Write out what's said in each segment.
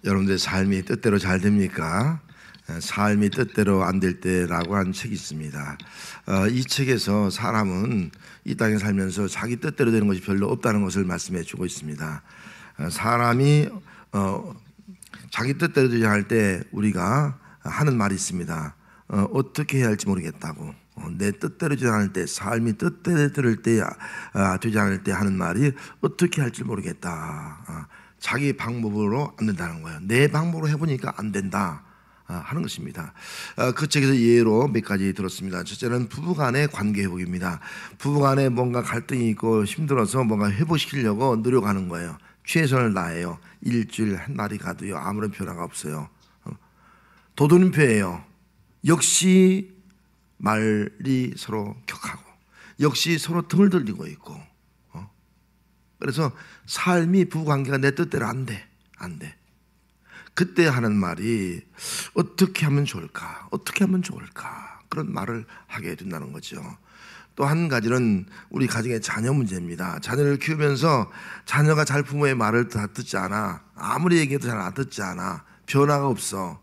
여러분들 삶이 뜻대로 잘 됩니까? 삶이 뜻대로 안 될 때라고 한 책이 있습니다. 이 책에서 사람은 이 땅에 살면서 자기 뜻대로 되는 것이 별로 없다는 것을 말씀해 주고 있습니다. 사람이 자기 뜻대로 되지 않을 때 우리가 하는 말이 있습니다. 어떻게 해야 할지 모르겠다고. 내 뜻대로 되지 않을 때, 삶이 뜻대로 되지 않을 때 하는 말이 어떻게 할지 모르겠다. 자기 방법으로 안 된다는 거예요. 내 방법으로 해보니까 안 된다 하는 것입니다. 그 책에서 예로 몇 가지 들었습니다. 첫째는 부부간의 관계 회복입니다. 부부간에 뭔가 갈등이 있고 힘들어서 뭔가 회복시키려고 노력하는 거예요. 최선을 다해요. 일주일 한 날이 가도요 아무런 변화가 없어요. 도돌림표예요. 역시 말이 서로 격하고 역시 서로 등을 돌리고 있고 그래서 삶이 부부관계가 내 뜻대로 안 돼. 그때 하는 말이 어떻게 하면 좋을까? 어떻게 하면 좋을까? 그런 말을 하게 된다는 거죠. 또 한 가지는 우리 가정의 자녀 문제입니다. 자녀를 키우면서 자녀가 잘 부모의 말을 다 듣지 않아. 아무리 얘기해도 잘 안 듣지 않아. 변화가 없어.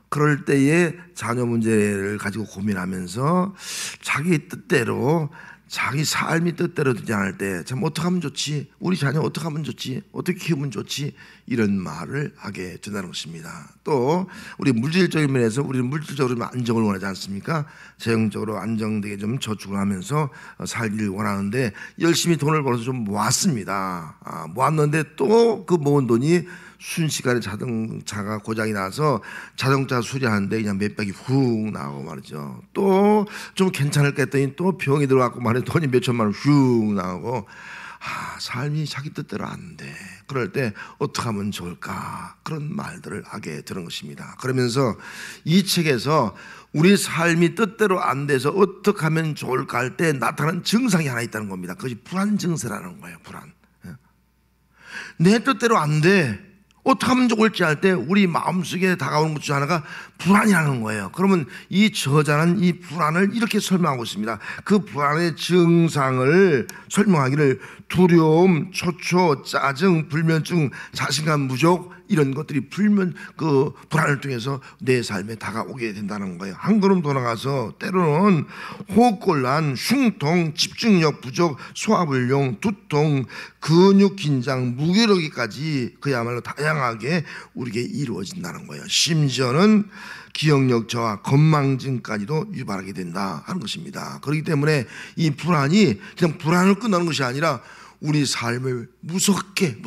그럴 때에 자녀 문제를 가지고 고민하면서 자기 뜻대로 자기 삶이 뜻대로 되지 않을 때 참 어떻게 하면 좋지? 우리 자녀 어떻게 하면 좋지? 어떻게 키우면 좋지? 이런 말을 하게 된다는 것입니다. 또 우리 물질적인 면에서 우리는 물질적으로 안정을 원하지 않습니까? 재정적으로 안정되게 좀 저축을 하면서 살기를 원하는데 열심히 돈을 벌어서 좀 모았습니다. 모았는데 또 그 모은 돈이 순식간에 자동차가 고장이 나서 자동차 수리하는데 그냥 몇백이 훅 나오고 말이죠. 또 좀 괜찮을까 했더니 또 병이 들어갔고 말이죠. 돈이 몇천만 원 훅 나오고 삶이 자기 뜻대로 안 돼. 그럴 때 어떻게 하면 좋을까? 그런 말들을 하게 되는 것입니다. 그러면서 이 책에서 우리 삶이 뜻대로 안 돼서 어떻게 하면 좋을까 할 때 나타나는 증상이 하나 있다는 겁니다. 그것이 불안 증세라는 거예요. 불안. 내 뜻대로 안 돼. 어떻게 하면 좋을지 할 때 우리 마음속에 다가오는 것 중 하나가 불안이라는 거예요. 그러면 이 저자는 이 불안을 이렇게 설명하고 있습니다. 그 불안의 증상을 설명하기를 두려움, 초조, 짜증, 불면증, 자신감 부족 이런 것들이 그 불안을 통해서 내 삶에 다가오게 된다는 거예요. 한 걸음 더 나가서 때로는 호흡곤란, 흉통, 집중력 부족, 소화불량, 두통, 근육 긴장, 무기력이까지 그야말로 다양하게 우리에게 이루어진다는 거예요. 심지어는 기억력 저하, 건망증까지도 유발하게 된다 하는 것입니다. 그렇기 때문에 이 불안이 그냥 불안을 끝나는 것이 아니라 우리 삶을 무섭게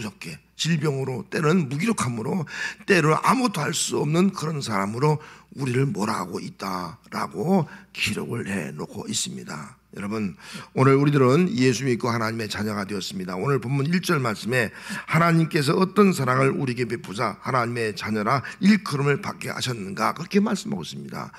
질병으로 때로는 무기력함으로 때로는 아무것도 할 수 없는 그런 사람으로 우리를 몰아가고 있다라고 기록을 해놓고 있습니다. 여러분 오늘 우리들은 예수 믿고 하나님의 자녀가 되었습니다. 오늘 본문 1절 말씀에 하나님께서 어떤 사랑을 우리에게 베푸사 하나님의 자녀라 일컬음을 받게 하셨는가 그렇게 말씀하고 있습니다.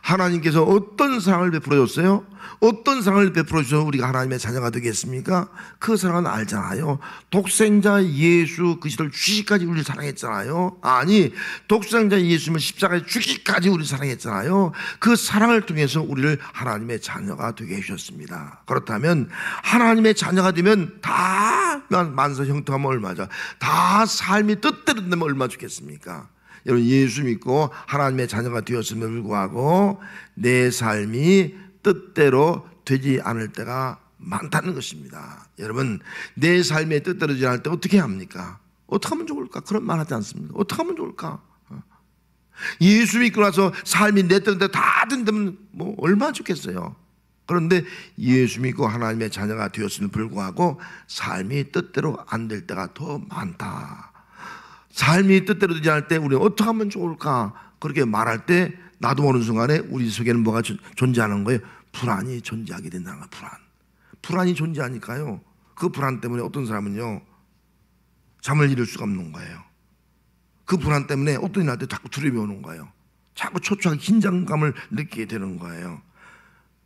하나님께서 어떤 사랑을 베풀어 줬어요? 어떤 사랑을 베풀어 주셔서 우리가 하나님의 자녀가 되겠습니까? 그 사랑은 알잖아요. 독생자 예수 그리스도를 주시기까지 우리를 사랑했잖아요. 아니 독생자 예수님을 십자가에 죽기까지 우리를 사랑했잖아요. 그 사랑을 통해서 우리를 하나님의 자녀가 되게 해주셨습니다. 그렇다면 하나님의 자녀가 되면 다 만사 형통하면 얼마죠? 다 삶이 뜻대로 되면 얼마 좋겠습니까? 여러분 예수 믿고 하나님의 자녀가 되었음에도 불구하고 내 삶이 뜻대로 되지 않을 때가 많다는 것입니다. 여러분 내 삶의 뜻대로 되지 않을 때 어떻게 합니까? 어떻게 하면 좋을까? 그런 말 하지 않습니까? 어떻게 하면 좋을까? 예수 믿고 나서 삶이 내 뜻대로 다 된다면 뭐 얼마나 좋겠어요. 그런데 예수 믿고 하나님의 자녀가 되었음에도 불구하고 삶이 뜻대로 안 될 때가 더 많다. 삶이 뜻대로 되지 않을 때 우리는 어떻게 하면 좋을까? 그렇게 말할 때 나도 모르는 순간에 우리 속에는 뭐가 존재하는 거예요? 불안이 존재하게 된다는 거예요. 불안이 존재하니까요. 그 불안 때문에 어떤 사람은요 잠을 이룰 수가 없는 거예요. 그 불안 때문에 어떤 일할 때 자꾸 두려움이 오는 거예요. 자꾸 초조하게 긴장감을 느끼게 되는 거예요.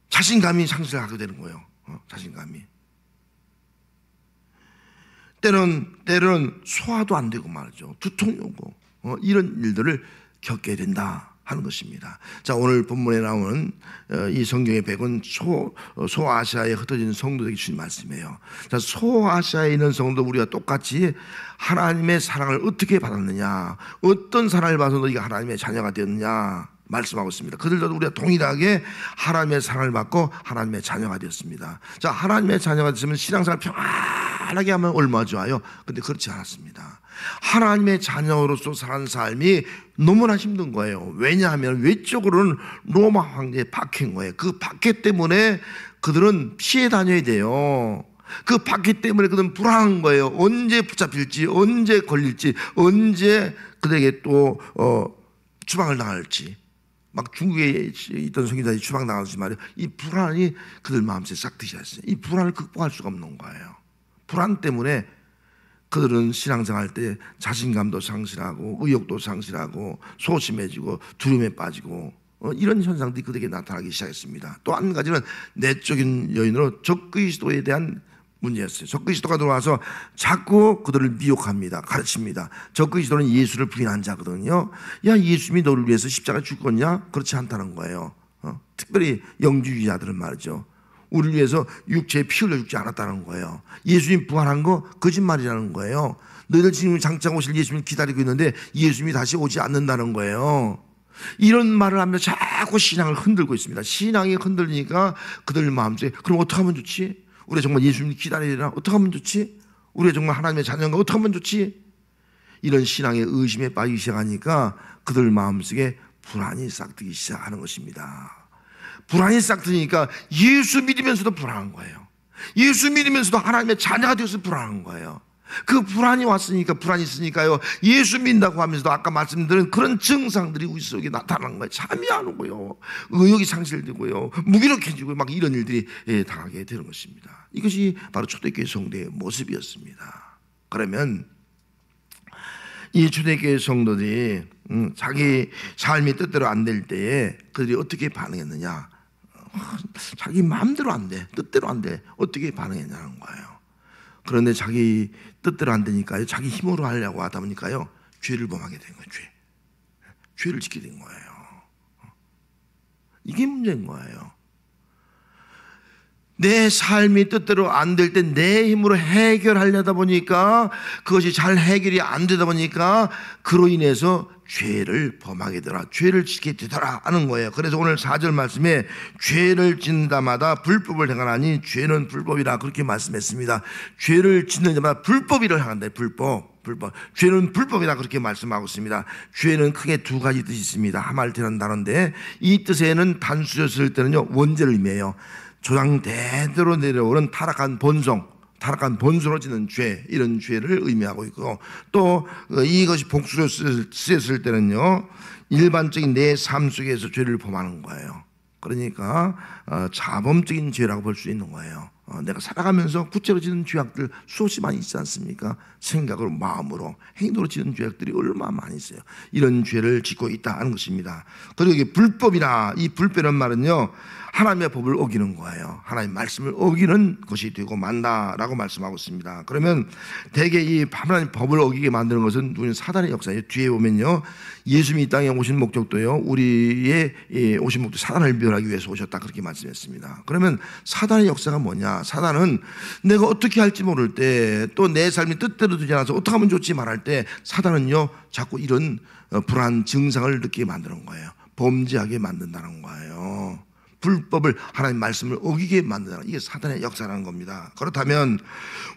자신감이 상실하게 되는 거예요. 자신감이. 때로는 소화도 안 되고 말이죠. 두통이 오고 이런 일들을 겪게 된다 하는 것입니다. 자, 오늘 본문에 나오는 이 성경의 백은 소아시아에 흩어진 성도들에게 주신 말씀이에요. 자, 소아시아에 있는 성도 우리가 똑같이 하나님의 사랑을 어떻게 받았느냐, 어떤 사랑을 받아서 너희가 하나님의 자녀가 되었느냐 말씀하고 있습니다. 그들도 우리가 동일하게 하나님의 사랑을 받고 하나님의 자녀가 되었습니다. 자, 하나님의 자녀가 됐으면 신앙생활 편안하게 하면 얼마나 좋아요. 근데 그렇지 않았습니다. 하나님의 자녀로서 사는 삶이 너무나 힘든 거예요. 왜냐하면 외적으로는 로마 황제에 박힌 거예요. 그 박해 때문에 그들은 피해 다녀야 돼요. 그 박해 때문에 그들은 불안한 거예요. 언제 붙잡힐지, 언제 걸릴지, 언제 그들에게 또 추방을 당할지. 막 중국에 있던 성인들이 추방당하지 말이에요. 이 불안이 그들 마음속에 싹 드셨어요. 이 불안을 극복할 수가 없는 거예요. 불안 때문에 그들은 신앙생활 때 자신감도 상실하고 의욕도 상실하고 소심해지고 두려움에 빠지고 이런 현상들이 그들에게 나타나기 시작했습니다. 또 한 가지는 내적인 요인으로 적그리스도에 대한 문제였어요. 적그리스도가 들어와서 자꾸 그들을 미혹합니다. 가르칩니다. 적그리스도는 예수를 부인한 자거든요. 야, 예수님이 너를 위해서 십자가 죽었냐? 그렇지 않다는 거예요. 특별히 영주주의자들은 말이죠. 우리를 위해서 육체에 피 흘려 죽지 않았다는 거예요. 예수님 부활한 거 거짓말이라는 거예요. 너희들 지금 장차 오실 예수님 기다리고 있는데 예수님이 다시 오지 않는다는 거예요. 이런 말을 하면서 자꾸 신앙을 흔들고 있습니다. 신앙이 흔들리니까 그들 마음속에 그럼 어떻게 하면 좋지? 우리가 정말 예수님 기다리라 어떻게 하면 좋지? 우리가 정말 하나님의 자녀인가 어떻게 하면 좋지? 이런 신앙의 의심에 빠지기 시작하니까 그들 마음속에 불안이 싹트기 시작하는 것입니다. 불안이 싹 트니까 예수 믿으면서도 불안한 거예요. 예수 믿으면서도 하나님의 자녀가 되어서 불안한 거예요. 그 불안이 왔으니까, 불안이 있으니까요, 예수 믿는다고 하면서도 아까 말씀드린 그런 증상들이 우리 속에 나타나는 거예요. 잠이 안 오고요, 의욕이 상실되고요, 무기력해지고 막 이런 일들이 당하게 되는 것입니다. 이것이 바로 초대교회 성도의 모습이었습니다. 그러면 이 초대교회 성도들이 자기 삶이 뜻대로 안 될 때에 그들이 어떻게 반응했느냐, 자기 마음대로 안 돼, 뜻대로 안 돼, 어떻게 반응했냐는 거예요. 그런데 자기 뜻대로 안 되니까요, 자기 힘으로 하려고 하다 보니까요, 죄를 범하게 된 거예요. 죄를 짓게 된 거예요. 이게 문제인 거예요. 내 삶이 뜻대로 안 될 때 내 힘으로 해결하려다 보니까 그것이 잘 해결이 안 되다 보니까 그로 인해서 죄를 범하게 되더라, 죄를 짓게 되더라 하는 거예요. 그래서 오늘 4절 말씀에 죄를 짓는다마다 불법을 행하나니 죄는 불법이라 그렇게 말씀했습니다. 죄를 짓는 자마다 불법이를 행한다. 불법. 죄는 불법이다 그렇게 말씀하고 있습니다. 죄는 크게 두 가지 뜻이 있습니다. 하말테라는 단어인데 이 뜻에는 단수로 쓸 때는요, 원죄를 의미해요. 조상대대로 내려오는 타락한 본성으로 짓는 죄, 이런 죄를 의미하고 있고, 또 이것이 복수로 쓰였을 때는요, 일반적인 내 삶 속에서 죄를 범하는 거예요. 그러니까 자범적인 죄라고 볼 수 있는 거예요. 내가 살아가면서 구체로 짓는 죄악들 수없이 많이 있지 않습니까? 생각으로, 마음으로, 행동으로 짓는 죄악들이 얼마나 많이 있어요. 이런 죄를 짓고 있다 하는 것입니다. 그리고 이게 불법이라, 이 불법이라는 말은요, 하나님의 법을 어기는 거예요. 하나님의 말씀을 어기는 것이 되고 만다라고 말씀하고 있습니다. 그러면 대개 이 하나님의 법을 어기게 만드는 것은 누구는 사단의 역사예요. 뒤에 보면요, 예수님이 이 땅에 오신 목적도요, 우리의 오신 목적 사단을 멸하기 위해서 오셨다 그렇게 말씀했습니다. 그러면 사단의 역사가 뭐냐? 사단은 내가 어떻게 할지 모를 때, 또 내 삶이 뜻대로 되지 않아서 어떻게 하면 좋지 말할 때, 사단은요 자꾸 이런 불안 증상을 느끼게 만드는 거예요. 범죄하게 만든다는 거예요. 불법을, 하나님 말씀을 어기게 만든다는, 이게 사단의 역사라는 겁니다. 그렇다면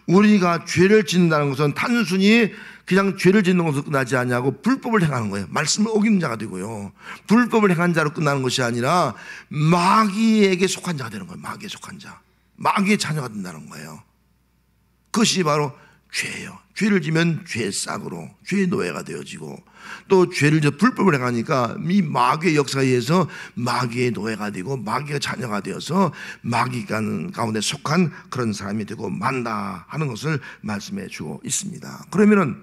우리가 죄를 짓는다는 것은 단순히 그냥 죄를 짓는 것으로 끝나지 않냐고, 불법을 행하는 거예요. 말씀을 어기는 자가 되고요, 불법을 행한 자로 끝나는 것이 아니라 마귀에게 속한 자가 되는 거예요. 마귀에 속한 자, 마귀의 자녀가 된다는 거예요. 그것이 바로 죄예요. 죄를 지면 죄의 싹으로 죄의 노예가 되어지고, 또 죄를 불법을 행하니까 이 마귀의 역사에 의해서 마귀의 노예가 되고 마귀의 자녀가 되어서 마귀 가운데 속한 그런 사람이 되고 만다 하는 것을 말씀해 주고 있습니다. 그러면은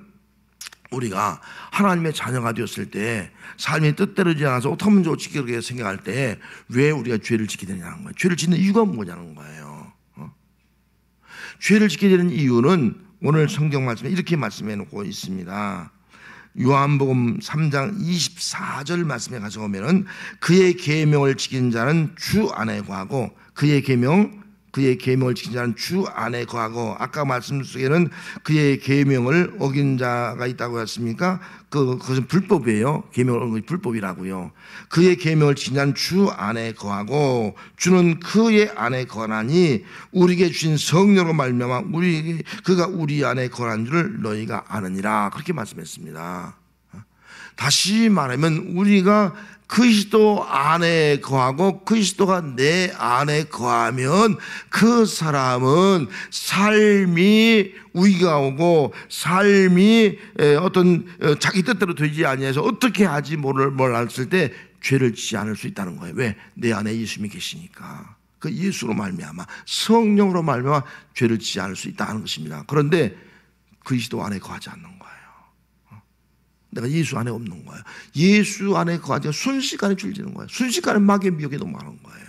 우리가 하나님의 자녀가 되었을 때 삶이 뜻대로 되지 않아서 어떻게 하면 좋지 그렇게 생각할 때 왜 우리가 죄를 짓게 되냐는 거예요. 죄를 짓는 이유가 뭐냐는 거예요. 죄를 짓게 되는 이유는 오늘 성경 말씀에 이렇게 말씀해 놓고 있습니다. 요한복음 3장 24절 말씀에 가서 보면은 그의 계명을 지키는 자는 주 안에 거하고 그의 계명을 지키는 자는 주 안에 거하고, 아까 말씀 속에는 그의 계명을 어긴 자가 있다고 했습니까? 그것은 불법이에요. 계명을 어긴 것이 불법이라고요. 그의 계명을 지키는 자는 주 안에 거하고 주는 그의 안에 거하나니 우리에게 주신 성령으로 말미암아 그가 우리 안에 거하는 줄을 너희가 아느니라, 그렇게 말씀했습니다. 다시 말하면 우리가 그리스도 안에 거하고 그리스도가 내 안에 거하면 그 사람은 삶이 위기가 오고 삶이 어떤 자기 뜻대로 되지 아니해서 어떻게 하지 몰랐을 때 죄를 짓지 않을 수 있다는 거예요. 왜? 내 안에 예수님이 계시니까. 그 예수로 말미암아, 성령으로 말미암아 죄를 짓지 않을 수 있다는 것입니다. 그런데 그리스도 안에 거하지 않는 거예요. 내가 예수 안에 없는 거예요. 예수 안에 거하지 순식간에 줄지는 거예요. 순식간에 마귀의 미혹에 넘어가는 거예요.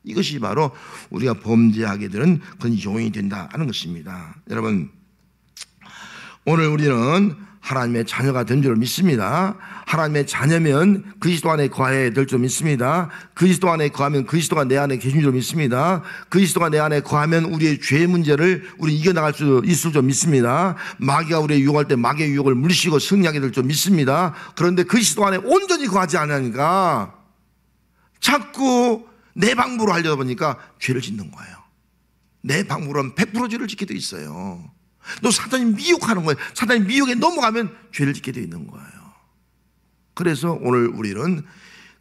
이것이 바로 우리가 범죄하게 되는 그런 요인이 된다는 것입니다. 여러분, 오늘 우리는 하나님의 자녀가 된 줄 믿습니다. 하나님의 자녀면 그리스도 안에 거해야 될 줄 믿습니다. 그리스도 안에 거하면 그리스도가 내 안에 계신 줄 믿습니다. 그리스도가 내 안에 거하면 우리의 죄 문제를 우리 이겨나갈 수 있을 줄 믿습니다. 마귀가 우리의 유혹할 때 마귀의 유혹을 물리치고 승리하게 될 줄 믿습니다. 그런데 그리스도 안에 온전히 거하지 않으니까 자꾸 내 방법으로 하려다 보니까 죄를 짓는 거예요. 내 방법으로는 100% 죄를 짓게 돼 있어요. 또 사단이 미혹하는 거예요. 사단이 미혹에 넘어가면 죄를 짓게 되어 있는 거예요. 그래서 오늘 우리는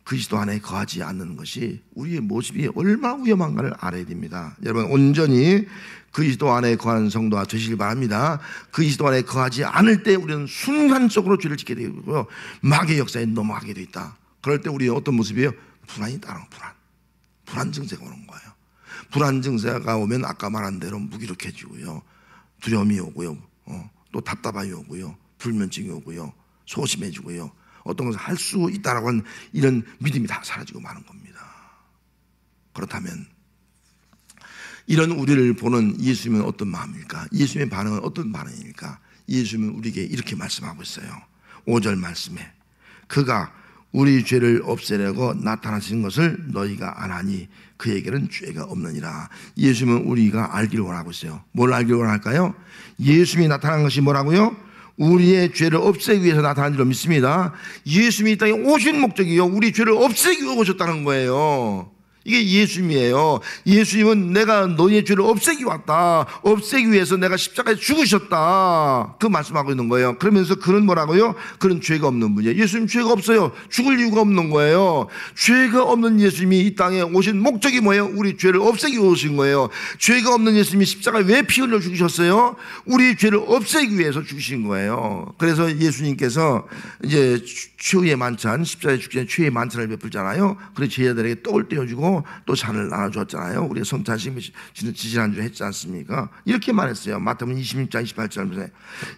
그리스도 안에 거하지 않는 것이 우리의 모습이 얼마나 위험한가를 알아야 됩니다. 여러분, 온전히 그리스도 안에 거하는 성도가 되시길 바랍니다. 그리스도 안에 거하지 않을 때 우리는 순간적으로 죄를 짓게 되고요, 마귀의 역사에 넘어가게 되어 있다. 그럴 때 우리의 어떤 모습이에요? 불안이 따르는 불안 증세가 오는 거예요. 불안 증세가 오면 아까 말한 대로 무기력해지고요, 두려움이 오고요, 또 답답함이 오고요, 불면증이 오고요, 소심해지고요, 어떤 것을 할 수 있다라고 하는 이런 믿음이 다 사라지고 마는 겁니다. 그렇다면 이런 우리를 보는 예수님은 어떤 마음일까? 예수님의 반응은 어떤 반응일까? 예수님은 우리에게 이렇게 말씀하고 있어요. 5절 말씀에 그가 우리 죄를 없애려고 나타나신 것을 너희가 아나니 그에게는 죄가 없느니라. 예수님은 우리가 알기를 원하고 있어요. 뭘 알기를 원할까요? 예수님이 나타난 것이 뭐라고요? 우리의 죄를 없애기 위해서 나타난 줄 믿습니다. 예수님이 이 땅에 오신 목적이요, 우리 죄를 없애기 위해 오셨다는 거예요. 이게 예수님이에요. 예수님은 내가 너희의 죄를 없애기 왔다, 없애기 위해서 내가 십자가에 죽으셨다, 그 말씀하고 있는 거예요. 그러면서 그는 뭐라고요? 그는 죄가 없는 분이에요. 예수님 죄가 없어요. 죽을 이유가 없는 거예요. 죄가 없는 예수님이 이 땅에 오신 목적이 뭐예요? 우리 죄를 없애기 위해 오신 거예요. 죄가 없는 예수님이 십자가에 왜 피 흘려 죽으셨어요? 우리 죄를 없애기 위해서 죽으신 거예요. 그래서 예수님께서 이제 최후의 만찬, 십자가에 죽기 전에 최후의 만찬을 베풀잖아요. 그래서 제자들에게 떡을 떼어주고 또 잔을 나눠줬잖아요. 우리가 성찬식 지지난주에 했지 않습니까? 이렇게 말했어요. 마태복음 26장 28절에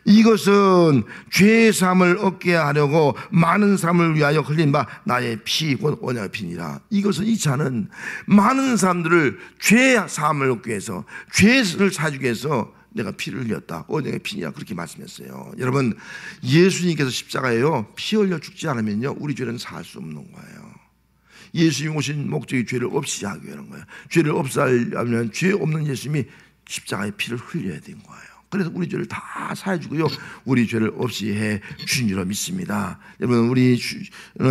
이것은 죄의 사함을 얻게 하려고 많은 사람을 위하여 흘린 바 나의 피 곧 언약의 피니라. 이것은, 이 잔은 많은 사람들을 죄 사함을 얻기 위해서, 죄를 사주기 위해서 내가 피를 흘렸다, 언약의 피니라, 그렇게 말씀했어요. 여러분, 예수님께서 십자가에요 피 흘려 죽지 않으면요 우리 죄는 사할 수 없는 거예요. 예수님이 오신 목적이 죄를 없이 하기 위한 거예요. 죄를 없애려면 죄 없는 예수님이 십자가에 피를 흘려야 된 거예요. 그래서 우리 죄를 다 사해주고요, 우리 죄를 없이 해 주신 줄로 믿습니다. 여러분, 우리는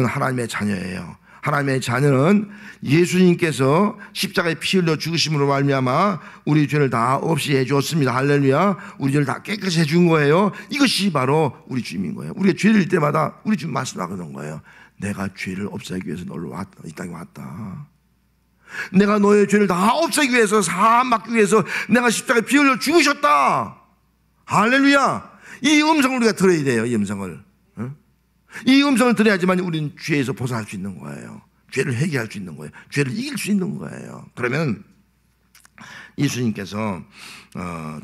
하나님의 자녀예요. 하나님의 자녀는 예수님께서 십자가에 피 흘려 죽으심으로 말미암아 우리 죄를 다 없이 해주었습니다. 할렐루야. 우리 죄를 다 깨끗이 해준 거예요. 이것이 바로 우리 주님인 거예요. 우리가 죄를 질 때마다 우리 주님 말씀하는 거예요. 내가 죄를 없애기 위해서 너를 왔다, 이 땅에 왔다. 내가 너의 죄를 다 없애기 위해서, 사함 받기 위해서 내가 십자가에 피 흘려 죽으셨다. 할렐루야. 이 음성을 우리가 들어야 돼요. 이 음성을. 이 음성을 들어야지만 우리는 죄에서 벗어날 수 있는 거예요. 죄를 해결할 수 있는 거예요. 죄를 이길 수 있는 거예요. 그러면 예수님께서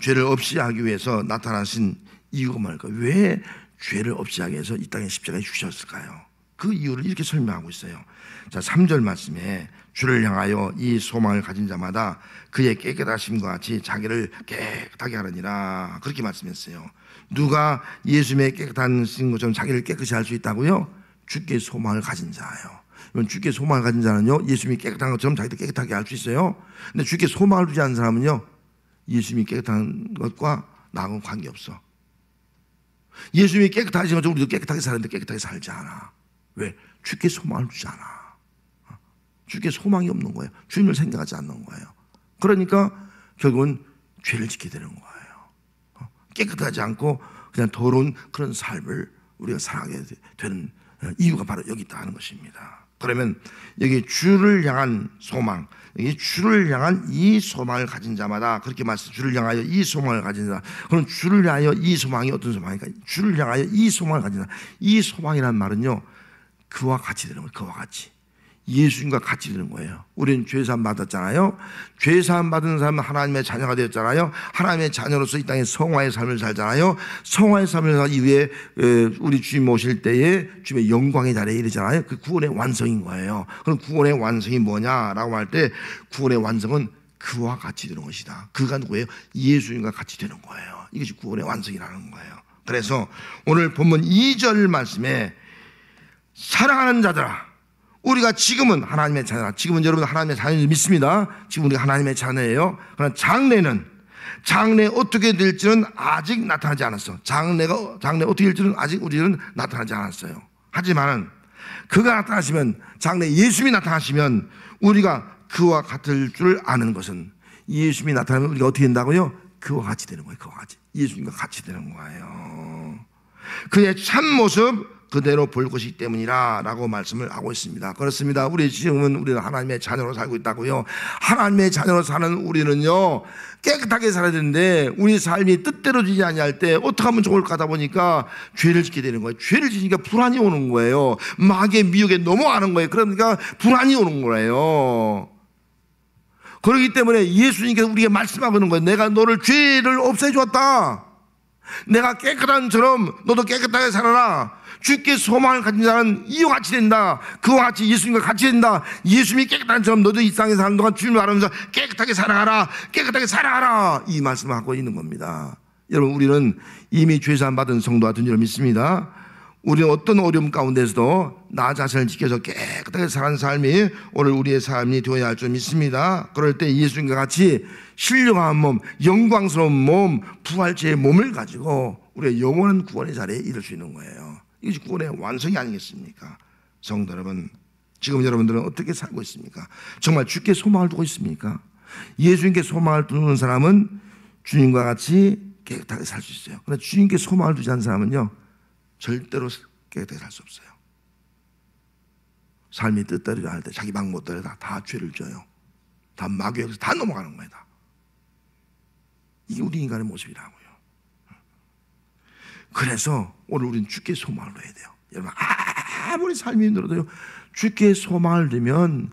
죄를 없이 하기 위해서 나타나신 이유가 뭘까요? 왜 죄를 없이 하기 위해서 이 땅에 십자가에 죽으셨을까요? 그 이유를 이렇게 설명하고 있어요. 자, 3절 말씀에 주를 향하여 이 소망을 가진 자마다 그의 깨끗하심과 같이 자기를 깨끗하게 하느니라, 그렇게 말씀했어요. 누가 예수님의 깨끗한 것처럼 자기를 깨끗이 할 수 있다고요? 주께 소망을 가진 자예요. 주께 소망을 가진 자는요, 예수님이 깨끗한 것처럼 자기도 깨끗하게 할 수 있어요. 근데 주께 소망을 두지 않는 사람은요, 예수님이 깨끗한 것과 나하고는 관계없어. 예수님이 깨끗하신 것처럼 우리도 깨끗하게 사는데 깨끗하게 살지 않아. 왜? 주께 소망을 두지 않아. 주께 소망이 없는 거예요. 주님을 생각하지 않는 거예요. 그러니까 결국은 죄를 짓게 되는 거예요. 깨끗하지 않고 그냥 더러운 그런 삶을 우리가 살아가게 되는 이유가 바로 여기 있다 하는 것입니다. 그러면 여기 주를 향한 소망, 여기 주를 향한 이 소망을 가진 자마다, 그렇게 말씀, 주를 향하여 이 소망을 가진 자. 그럼 주를 향하여 이 소망이 어떤 소망일까? 주를 향하여 이 소망을 가진 자. 이 소망이란 말은요, 그와 같이 되는 거예요. 그와 같이. 예수님과 같이 되는 거예요. 우리는 죄사함 받았잖아요. 죄사함 받은 사람은 하나님의 자녀가 되었잖아요. 하나님의 자녀로서 이 땅에 성화의 삶을 살잖아요. 성화의 삶을 살 이후에 우리 주님 오실 때에 주님의 영광의 자리에 이르잖아요. 그 구원의 완성인 거예요. 그럼 구원의 완성이 뭐냐라고 할 때, 구원의 완성은 그와 같이 되는 것이다. 그가 누구예요? 예수님과 같이 되는 거예요. 이것이 구원의 완성이라는 거예요. 그래서 오늘 본문 2절 말씀에 사랑하는 자들아, 우리가 지금은 하나님의 자녀라. 지금은 여러분 하나님의 자녀를 믿습니다. 지금 우리가 하나님의 자녀예요. 그러나 장래 어떻게 될지는 아직 나타나지 않았어. 장래 어떻게 될지는 아직 우리는 나타나지 않았어요. 하지만 그가 나타나시면, 장래 예수님이 나타나시면 우리가 그와 같을 줄 아는 것은, 예수님이 나타나면 우리가 어떻게 된다고요? 그와 같이 되는 거예요. 그와 같이. 예수님과 같이 되는 거예요. 그의 참모습 그대로 볼 것이기 때문이라 라고 말씀을 하고 있습니다. 그렇습니다. 지금은 우리는 하나님의 자녀로 살고 있다고요. 하나님의 자녀로 사는 우리는요, 깨끗하게 살아야 되는데 우리 삶이 뜻대로 되지 아니할 때 어떻게 하면 좋을까 하다 보니까 죄를 짓게 되는 거예요. 죄를 지니까 불안이 오는 거예요. 마귀의 미혹에 넘어가는 거예요. 그러니까 불안이 오는 거예요. 그렇기 때문에 예수님께서 우리에게 말씀하는 거예요. 내가 너를 죄를 없애주었다. 내가 깨끗한 처럼 너도 깨끗하게 살아라. 주께 소망을 가진 자는 이와 같이 된다. 그와 같이 예수님과 같이 된다. 예수님이 깨끗한 처럼 너도 이 땅에 사는 동안 주님을 알아면서 깨끗하게 살아가라. 깨끗하게 살아가라. 이 말씀을 하고 있는 겁니다. 여러분, 우리는 이미 죄사함 받은 성도가 된 줄 믿습니다. 우리는 어떤 어려움 가운데서도 나 자신을 지켜서 깨끗하게 사는 삶이 오늘 우리의 삶이 되어야 할 줄 믿습니다. 그럴 때 예수님과 같이 신령한 몸, 영광스러운 몸, 부활체의 몸을 가지고 우리의 영원한 구원의 자리에 이를 수 있는 거예요. 이것이 구원의 완성이 아니겠습니까? 성도 여러분, 지금 여러분들은 어떻게 살고 있습니까? 정말 주께 소망을 두고 있습니까? 예수님께 소망을 두는 사람은 주님과 같이 깨끗하게 살 수 있어요. 그러나 주님께 소망을 두지 않는 사람은요, 절대로 깨끗하게 살 수 없어요. 삶이 뜻대로 할 때 자기 방법대로 다 죄를 져요. 다 마귀에서 다 넘어가는 거예요. 다. 이게 우리 인간의 모습이라고요. 그래서 오늘 우리는 주께 소망을 둬야 돼요. 여러분, 아무리 삶이 힘들어도요, 주께 소망을 두면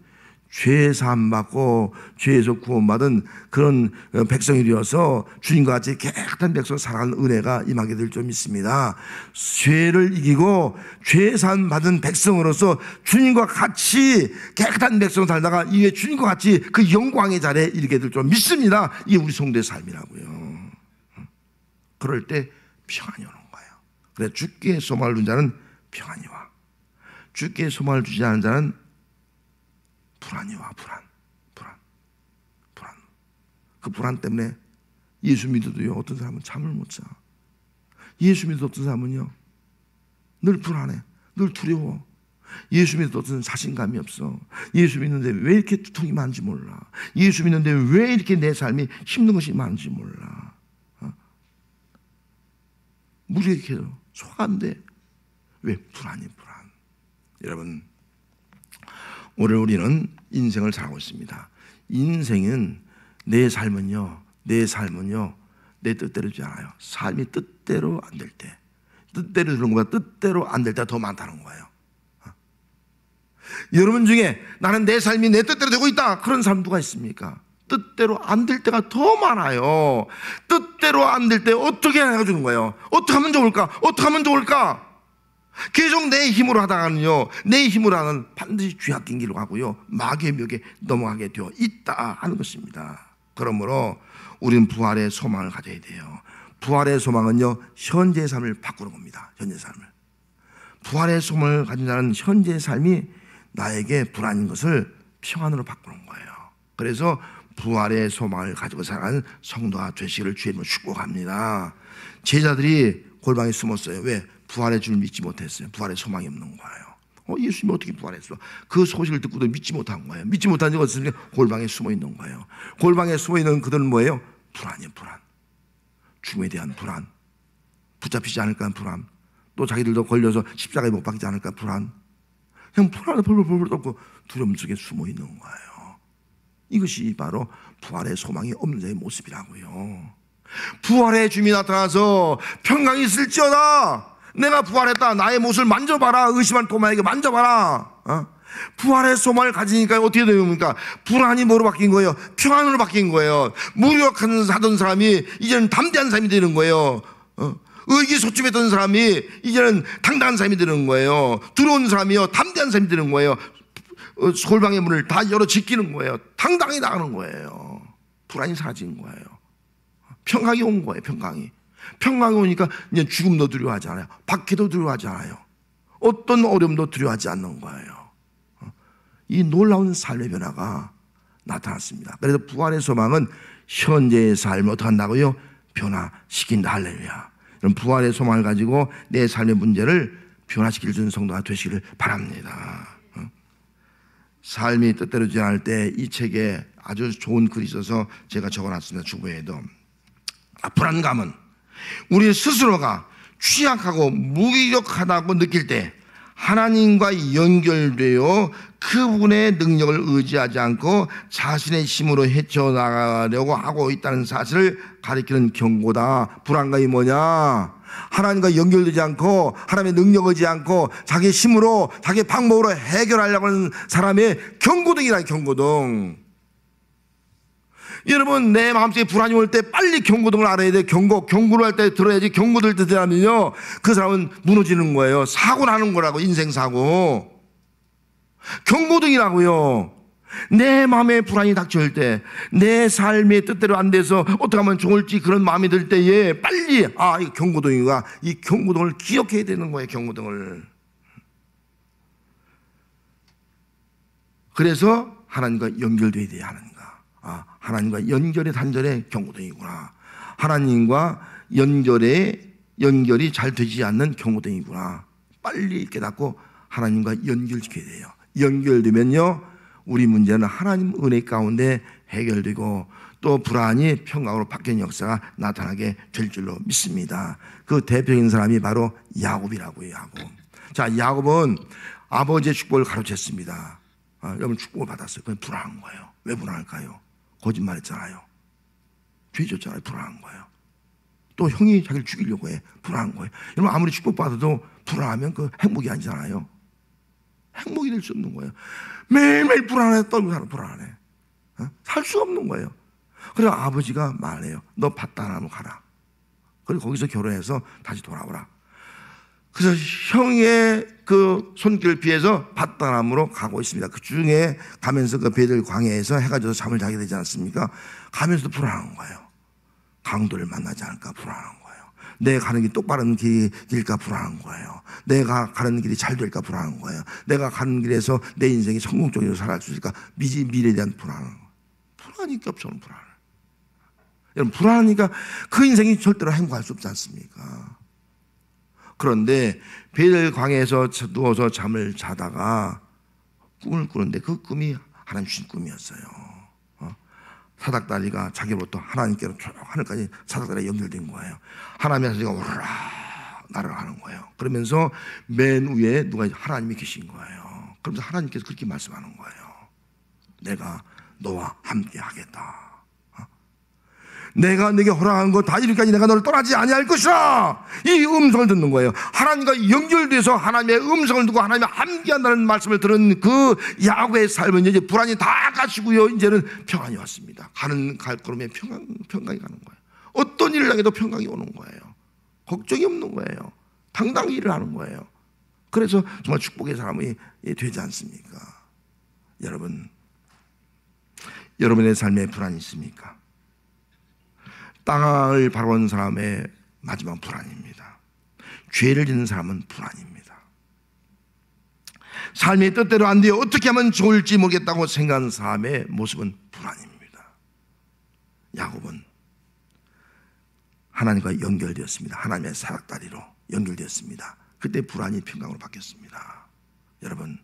죄 사함받고 죄에서 구원받은 그런 백성이 되어서 주님과 같이 깨끗한 백성으로 살아가는 은혜가 임하게 될 줄 믿습니다. 죄를 이기고 죄 사함받은 백성으로서 주님과 같이 깨끗한 백성으로 살다가 이후에 주님과 같이 그 영광의 자리에 이르게 될 줄 믿습니다. 이게 우리 성도의 삶이라고요. 그럴 때 평안이 오는 거예요. 그래, 주께 소망을 둔 자는 평안이 와. 주께 소망을 주지 않은 자는 불안이 와. 불안. 그 불안 때문에 예수 믿어도요, 어떤 사람은 잠을 못 자. 예수 믿어도 어떤 사람은요, 늘 불안해. 늘 두려워. 예수 믿어도 어떤 사람은 자신감이 없어. 예수 믿는데 왜 이렇게 두통이 많은지 몰라. 예수 믿는데 왜 이렇게 내 삶이 힘든 것이 많은지 몰라. 무력해서 소화한데 왜? 불안. 여러분, 오늘 우리는 인생을 살아가고 있습니다. 인생은 내 삶은요 내 뜻대로 되지 않아요. 삶이 뜻대로 안 될 때, 뜻대로 되는 것보다 뜻대로 안 될 때가 더 많다는 거예요. 여러분 중에 나는 내 삶이 내 뜻대로 되고 있다, 그런 사람 누가 있습니까? 뜻대로 안 될 때가 더 많아요. 뜻대로 안 될 때 어떻게 해주는 거예요? 어떻게 하면 좋을까? 계속 내 힘으로 하다가는요, 내 힘으로 하는 반드시 죄악된 길로 가고요, 마귀의 묘에 넘어가게 되어 있다 하는 것입니다. 그러므로 우리는 부활의 소망을 가져야 돼요. 부활의 소망은요, 현재의 삶을 바꾸는 겁니다. 현재 삶을. 부활의 소망을 가진 자는 현재의 삶이 나에게 불안인 것을 평안으로 바꾸는 거예요. 그래서 부활의 소망을 가지고 살아가는 성도가 되시기를 주의 이름으로 축복합니다. 제자들이 골방에 숨었어요. 왜? 부활의 줄 믿지 못했어요. 부활의 소망이 없는 거예요. 예수님이 어떻게 부활했어? 그 소식을 듣고도 믿지 못한 거예요. 믿지 못한 이유가 없으니까 골방에 숨어 있는 거예요. 골방에 숨어 있는 그들은 뭐예요? 불안이에요. 불안. 죽음에 대한 불안, 붙잡히지 않을까 하는 불안, 또 자기들도 걸려서 십자가에 못 박히지 않을까 불안. 그냥 불안에 벌벌 떨고 두려움 속에 숨어 있는 거예요. 이것이 바로 부활의 소망이 없는 자의 모습이라고요. 부활의 주님이 나타나서 평강이 있을지어다, 내가 부활했다, 나의 못을 만져봐라, 의심한 도마에게 만져봐라. 부활의 소망을 가지니까 어떻게 됩니까? 불안이 뭐로 바뀐 거예요? 평안으로 바뀐 거예요. 무력하던 사람이 이제는 담대한 사람이 되는 거예요. 의기소침했던 사람이 이제는 당당한 사람이 되는 거예요. 두려운 사람이요, 담대한 사람이 되는 거예요. 골방의 문을 다 열어 지키는 거예요. 당당히 나가는 거예요. 불안이 사라진 거예요. 평강이 온 거예요. 평강이 오니까 이제 죽음도 두려워하지 않아요. 박해도 두려워하지 않아요. 어떤 어려움도 두려워하지 않는 거예요. 이 놀라운 삶의 변화가 나타났습니다. 그래서 부활의 소망은 현재의 삶을 어떻게 한다고요? 변화시킨다. 할렐루야. 그럼 부활의 소망을 가지고 내 삶의 문제를 변화시킬 수 있는 성도가 되시기를 바랍니다. 삶이 뜻대로 되지 않을 때 이 책에 아주 좋은 글이 있어서 제가 적어놨습니다. 주보에도. 불안감은 우리 스스로가 취약하고 무기력하다고 느낄 때 하나님과 연결되어 그분의 능력을 의지하지 않고 자신의 힘으로 헤쳐나가려고 하고 있다는 사실을 가리키는 경고다. 불안감이 뭐냐? 하나님과 연결되지 않고 하나님의 능력을 의지하지 않고 자기 힘으로 자기 방법으로 해결하려고 하는 사람의 경고등이라. 경고등. 여러분, 내 마음속에 불안이 올 때 빨리 경고등을 알아야 돼. 경고를 할 때 들어야지. 경고들 듣으면요, 그 사람은 무너지는 거예요. 사고 나는 거라고. 인생사고. 경고등이라고요. 내 마음에 불안이 닥쳐올 때, 내 삶의 뜻대로 안 돼서 어떻게 하면 좋을지 그런 마음이 들 때에 빨리 이 경고등이가, 이 경고등을 기억해야 되는 거예요. 경고등을. 그래서 하나님과 연결돼야 돼요. 하나님과 연결의 단절의 경고등이구나. 하나님과 연결이 잘 되지 않는 경고등이구나. 빨리 깨닫고 하나님과 연결시켜야 돼요. 연결되면요, 우리 문제는 하나님 은혜 가운데 해결되고 또 불안이 평강으로 바뀌는 역사가 나타나게 될 줄로 믿습니다. 그 대표적인 사람이 바로 야곱이라고요. 자, 야곱은 아버지의 축복을 가로챘습니다. 여러분, 축복을 받았어요. 그건 불안한 거예요. 왜 불안할까요? 거짓말했잖아요. 죄 졌잖아요. 불안한 거예요. 또 형이 자기를 죽이려고 해. 불안한 거예요. 여러분, 아무리 축복받아도 불안하면 그 행복이 아니잖아요. 행복이 될 수 없는 거예요. 매일매일 불안해. 떨고 사는 불안해. 살 수가 없는 거예요. 그래서 아버지가 말해요. 너 밧단하러 가라. 그리고 거기서 결혼해서 다시 돌아오라. 그래서 형의 그 손길을 피해서 밧단함으로 가고 있습니다. 그 중에 가면서 그 베델 광야에서 해가 져서 잠을 자게 되지 않습니까? 가면서도 불안한 거예요. 강도를 만나지 않을까 불안한 거예요. 내가 가는 길이 똑바른 길일까 불안한 거예요. 내가 가는 길이 잘 될까 불안한 거예요. 내가 가는 길에서 내 인생이 성공적으로 살아갈 수 있을까, 미래에 대한 불안. 불안하니까 저는 불안해요. 여러분, 불안하니까 그 인생이 절대로 행복할 수 없지 않습니까? 그런데 베델 광야에서 누워서 잠을 자다가 꿈을 꾸는데 그 꿈이 하나님 주신 꿈이었어요. 사닥다리가 자기로부터 하나님께로 하늘까지 사닥다리가 연결된 거예요. 하나님의 사닥다리가 오르락 날아가는 거예요. 그러면서 맨 위에 누가 하나님이 계신 거예요. 그러면서 하나님께서 그렇게 말씀하는 거예요. 내가 너와 함께 하겠다. 내가 내게 허락한 거 다 이루기까지 내가 너를 떠나지 아니할 것이라. 이 음성을 듣는 거예요. 하나님과 연결돼서 하나님의 음성을 듣고 하나님과 함께한다는 말씀을 들은 그 야곱의 삶은 이제 불안이 다 가시고요, 이제는 평안이 왔습니다. 갈 걸음에 평강이 가는 거예요. 어떤 일을 하게도 평강이 오는 거예요. 걱정이 없는 거예요. 당당히 일을 하는 거예요. 그래서 정말 축복의 사람이 되지 않습니까? 여러분, 여러분의 삶에 불안이 있습니까? 땅을 바라보는 사람의 마지막 불안입니다. 죄를 짓는 사람은 불안입니다. 삶의 뜻대로 안 돼요. 어떻게 하면 좋을지 모르겠다고 생각하는 사람의 모습은 불안입니다. 야곱은 하나님과 연결되었습니다. 하나님의 사닥다리로 연결되었습니다. 그때 불안이 평강으로 바뀌었습니다. 여러분,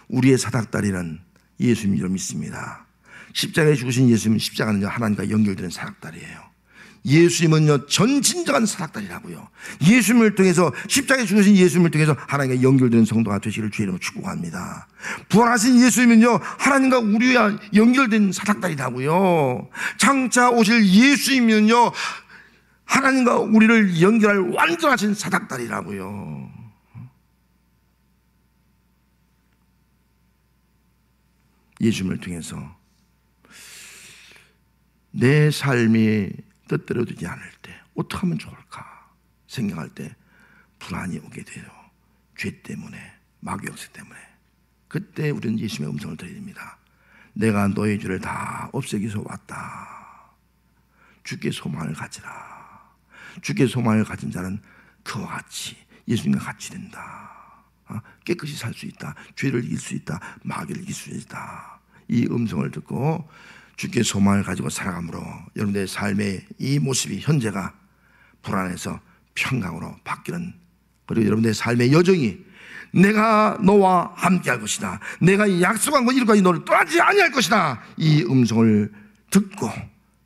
우리의 사닥다리는 예수님을 믿습니다. 십자가에 죽으신 예수님은 십자가는요, 하나님과 연결되는 사닥다리예요. 예수님은요, 전진정한 사닥다리라고요. 예수님을 통해서, 십자가에 죽으신 예수님을 통해서 하나님과 연결되는 성도가 되시기를 주의 이름으로 축복합니다. 부활하신 예수님은요, 하나님과 우리와 연결된 사닥다리라고요. 장차 오실 예수님은요, 하나님과 우리를 연결할 완전하신 사닥다리라고요. 예수님을 통해서 내 삶이 뜻대로 되지 않을 때 어떻게 하면 좋을까 생각할 때 불안이 오게 돼요. 죄 때문에, 마귀 역사 때문에. 그때 우리는 예수님의 음성을 들어야 됩니다. 내가 너의 죄를 다 없애기 위해서 왔다. 주께 소망을 가지라. 주께 소망을 가진 자는 그와 같이 예수님과 같이 된다. 깨끗이 살 수 있다. 죄를 이길 수 있다. 마귀를 이길 수 있다. 이 음성을 듣고 주께 소망을 가지고 살아감으로 여러분들의 삶의 이 모습이, 현재가 불안해서 평강으로 바뀌는, 그리고 여러분들의 삶의 여정이 내가 너와 함께 할 것이다. 내가 약속한 것 이루까지 너를 떠나지 아니할 것이다. 이 음성을 듣고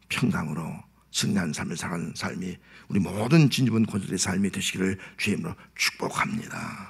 평강으로 승리하는 삶을 살아가는 삶이 우리 모든 진주분 권속의 삶이 되시기를 주의 이름으로 축복합니다.